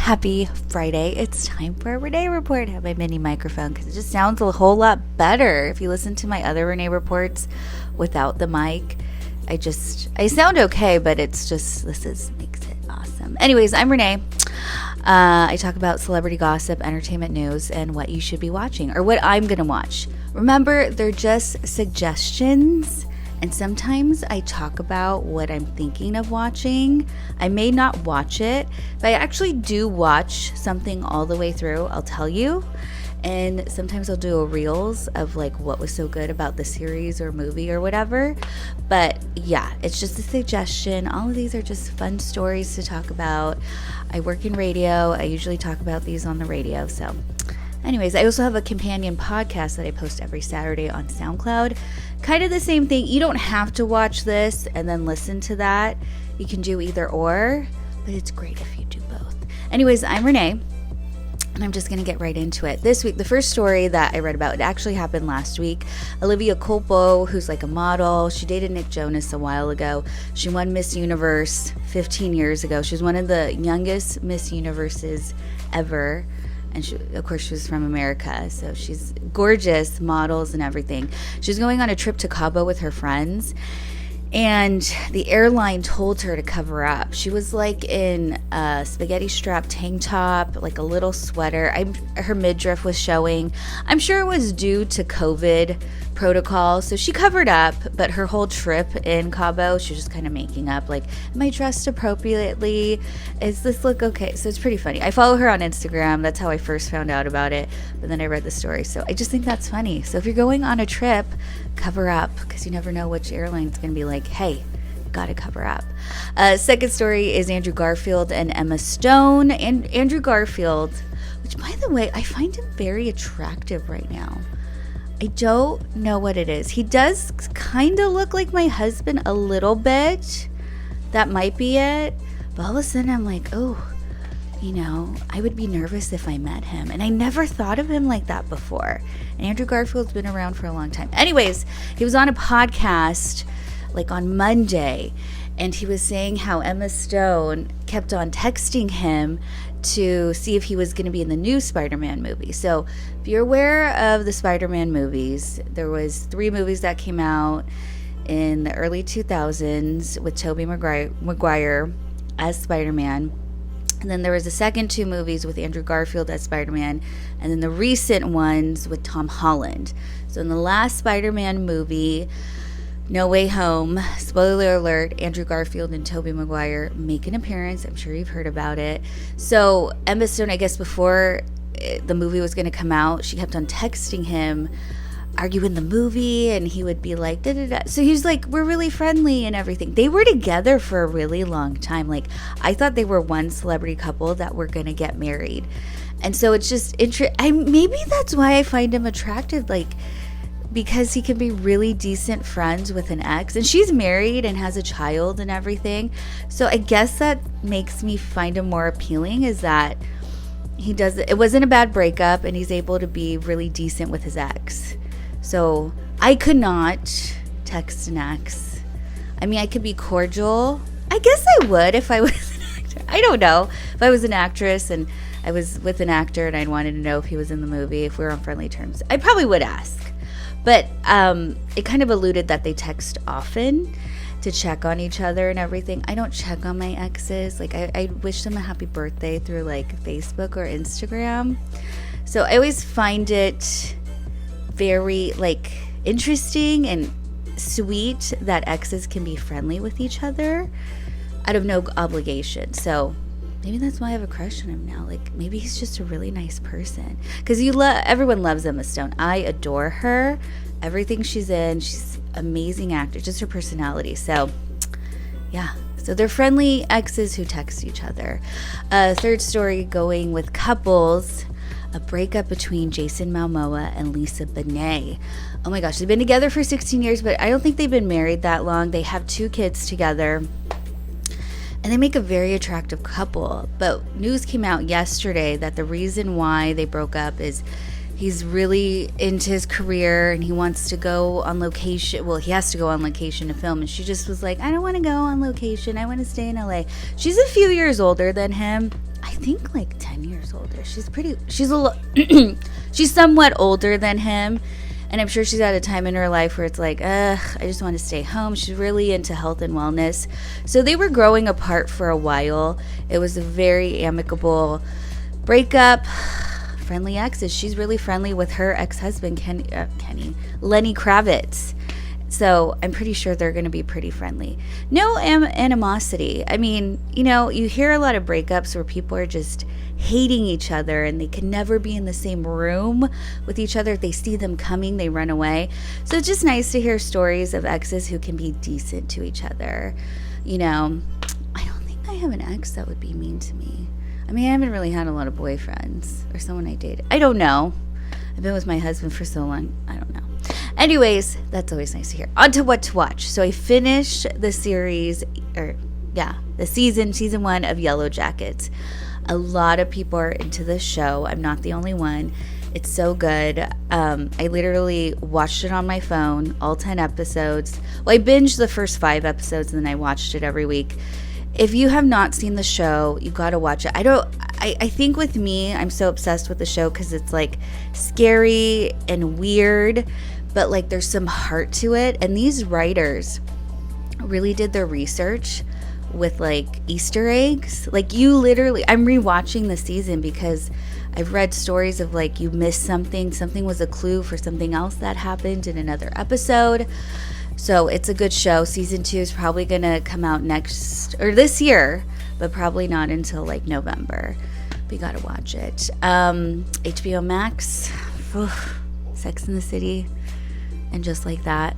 Happy Friday. It's time for a Renee report. I have my mini microphone because it just sounds a whole lot better. If you listen to my other Renee reports without the mic, I sound okay, but this makes it awesome. Anyways, I'm Renee. I talk about celebrity gossip, entertainment news, and what you should be watching or what I'm going to watch. Remember, they're just suggestions. And sometimes I talk about what I'm thinking of watching. I may not watch it, but I actually do watch something all the way through, I'll tell you. And sometimes I'll do a reels of like what was so good about the series or movie or whatever. But yeah, it's just a suggestion. All of these are just fun stories to talk about. I work in radio. I usually talk about these on the radio. So anyways, I also have a companion podcast that I post every Saturday on SoundCloud. Kind of the same thing. You don't have to watch this and then listen to that. You can do either or, but it's great if you do both. Anyways, I'm Renee, and I'm just going to get right into it. This week, the first story that I read about, it actually happened last week. Olivia Culpo, who's like a model, she dated Nick Jonas a while ago. She won Miss Universe 15 years ago. She was one of the youngest Miss Universes ever. And she was from America, so she's gorgeous, models and everything. She's going on a trip to Cabo with her friends, and the airline told her to cover up. She was like in a spaghetti strap tank top, like a little sweater. Her midriff was showing. I'm sure it was due to COVID protocol, so she covered up, but her whole trip in Cabo, she was just kind of making up, like, am I dressed appropriately? Is this look okay? So it's pretty funny. I follow her on Instagram. That's how I first found out about it, but then I read the story, so I just think that's funny. So if you're going on a trip, cover up, because you never know which airline's going to be like, hey, gotta cover up. Second story is Andrew Garfield and Emma Stone. And Andrew Garfield, which by the way, I find him very attractive right now. I don't know what it is. He does kind of look like my husband a little bit. That might be it. But all of a sudden I'm like, oh, I would be nervous if I met him. And I never thought of him like that before. And Andrew Garfield's been around for a long time. Anyways, he was on a podcast like on Monday, and he was saying how Emma Stone kept on texting him to see if he was going to be in the new Spider-Man movie. So if you're aware of the Spider-Man movies, there was 3 movies that came out in the early 2000s with Tobey Maguire as Spider-Man. And then there was the second 2 movies with Andrew Garfield as Spider-Man, and then the recent ones with Tom Holland. So in the last Spider-Man movie, No Way Home, spoiler alert, Andrew Garfield and Tobey Maguire make an appearance. I'm sure you've heard about it. So Emma Stone, I guess before the movie was going to come out, she kept on texting him, are you in the movie? And he would be like, da da da. So he was like, we're really friendly and everything. They were together for a really long time. Like, I thought they were one celebrity couple that were going to get married. And so it's just maybe that's why I find him attractive. Like, because he can be really decent friends with an ex, and she's married and has a child and everything. So I guess that makes me find him more appealing, is that it wasn't a bad breakup, and he's able to be really decent with his ex. So I could not text an ex. I mean, I could be cordial. I guess I would if I was an actor. I don't know. If I was an actress and I was with an actor and I wanted to know if he was in the movie, if we were on friendly terms, I probably would ask. But it kind of alluded that they text often to check on each other and everything. I don't check on my exes. Like, I wish them a happy birthday through like Facebook or Instagram. So I always find it very like interesting and sweet that exes can be friendly with each other out of no obligation. So maybe that's why I have a crush on him now. Like, maybe he's just a really nice person. Because everyone loves Emma Stone. I adore her. Everything she's in. She's an amazing actor. Just her personality. So, yeah. So they're friendly exes who text each other. Third story, going with couples. A breakup between Jason Momoa and Lisa Binet. Oh my gosh, they've been together for 16 years, but I don't think they've been married that long. They have 2 kids together. And they make a very attractive couple. But news came out yesterday that the reason why they broke up is he's really into his career and he wants to go on location. Well, he has to go on location to film. And she just was like, I don't want to go on location. I want to stay in LA. She's a few years older than him. I think like 10 years older. She's somewhat older than him. And I'm sure she's at a time in her life where it's like, I just want to stay home. She's really into health and wellness. So they were growing apart for a while. It was a very amicable breakup. Friendly exes. She's really friendly with her ex-husband, Lenny Kravitz. So I'm pretty sure they're going to be pretty friendly. No animosity. I mean, you hear a lot of breakups where people are just hating each other and they can never be in the same room with each other. If they see them coming, they run away. So it's just nice to hear stories of exes who can be decent to each other. I don't think I have an ex that would be mean to me. I mean, I haven't really had a lot of boyfriends or someone I dated. I don't know. I've been with my husband for so long. I don't know. Anyways, that's always nice to hear. On to what to watch. So I finished the season 1 of Yellow Jackets. A lot of people are into this show. I'm not the only one. It's so good. I literally watched it on my phone, all 10 episodes. Well, I binged the first 5 episodes and then I watched it every week. If you have not seen the show, you got to watch it. I think with me, I'm so obsessed with the show because it's like scary and weird, but like there's some heart to it. And these writers really did their research with like Easter eggs. Like I'm rewatching the season because I've read stories of like you missed something was a clue for something else that happened in another episode. So it's a good show. Season 2 is probably gonna come out this year, but probably not until like November. But you gotta watch it. HBO Max, Sex in the City, and Just Like That.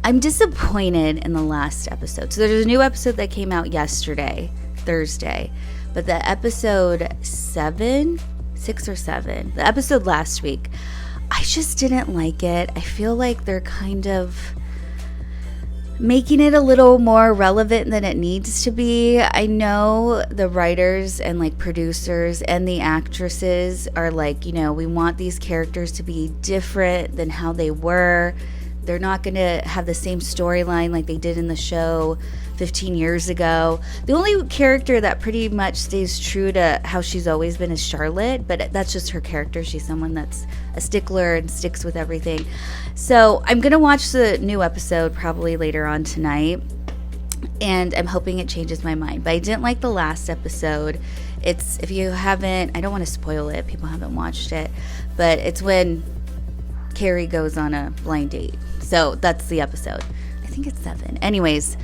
I'm disappointed in the last episode. So there's a new episode that came out yesterday, Thursday. But the episode 6 or 7, the episode last week, I just didn't like it. I feel like they're kind of making it a little more relevant than it needs to be. I know the writers and like producers and the actresses are like, we want these characters to be different than how they were. They're not going to have the same storyline like they did in the show 15 years ago. The only character that pretty much stays true to how she's always been is Charlotte, but that's just her character. She's someone that's a stickler and sticks with everything. So I'm going to watch the new episode probably later on tonight, and I'm hoping it changes my mind. But I didn't like the last episode. If you haven't, I don't want to spoil it. People haven't watched it, but it's when Carrie goes on a blind date. So that's the episode. I think it's 7. Anyways,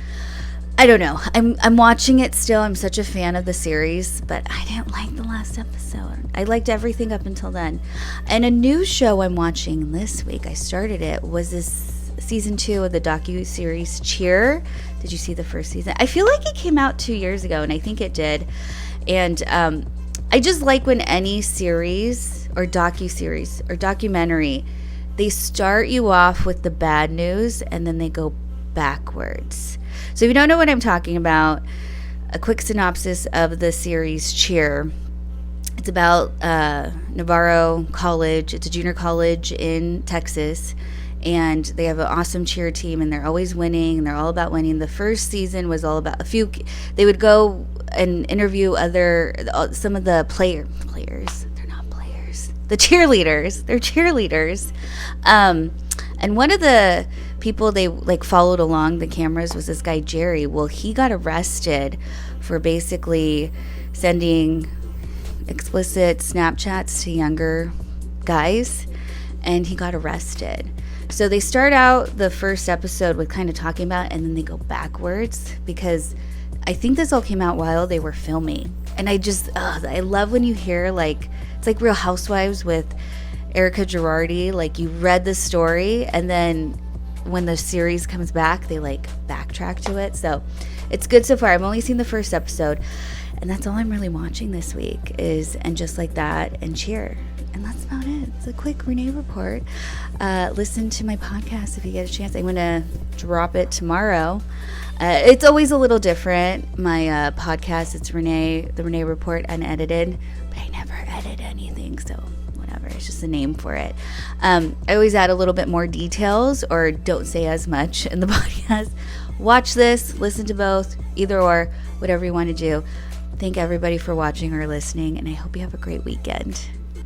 I don't know. I'm watching it still. I'm such a fan of the series, but I didn't like the last episode. I liked everything up until then. And a new show I'm watching this week, I started it, was this season 2 of the docu-series Cheer. Did you see the first season? I feel like it came out 2 years ago, and I think it did. And I just like when any series or docu-series or documentary, they start you off with the bad news and then they go backwards. So if you don't know what I'm talking about, a quick synopsis of the series Cheer. It's about Navarro College. It's a junior college in Texas, and they have an awesome cheer team, and they're always winning, and they're all about winning. The first season was all about they would go and interview some of the players. They're not players. The cheerleaders. They're cheerleaders. And one of the people they like followed along the cameras was this guy Jerry. Well, he got arrested for basically sending explicit Snapchats to younger guys, and he got arrested. So they start out the first episode with kind of talking about, and then they go backwards because I think this all came out while they were filming. And I love when you hear like, it's like Real Housewives with Erica Girardi. Like, you read the story, and then when the series comes back, they like backtrack to it. So it's good so far. I've only seen the first episode, and that's all I'm really watching this week is And Just Like That and Cheer. And that's about it. It's a quick Renee report. Listen to my podcast if you get a chance. I'm going to drop it tomorrow. It's always a little different. My podcast, it's the Renee Report Unedited, but I never edit anything, so whatever. It's just a name for it. I always add a little bit more details or don't say as much in the podcast. Watch this, listen to both, either or, whatever you want to do. thank everybody for watching or listening, and I hope you have a great weekend.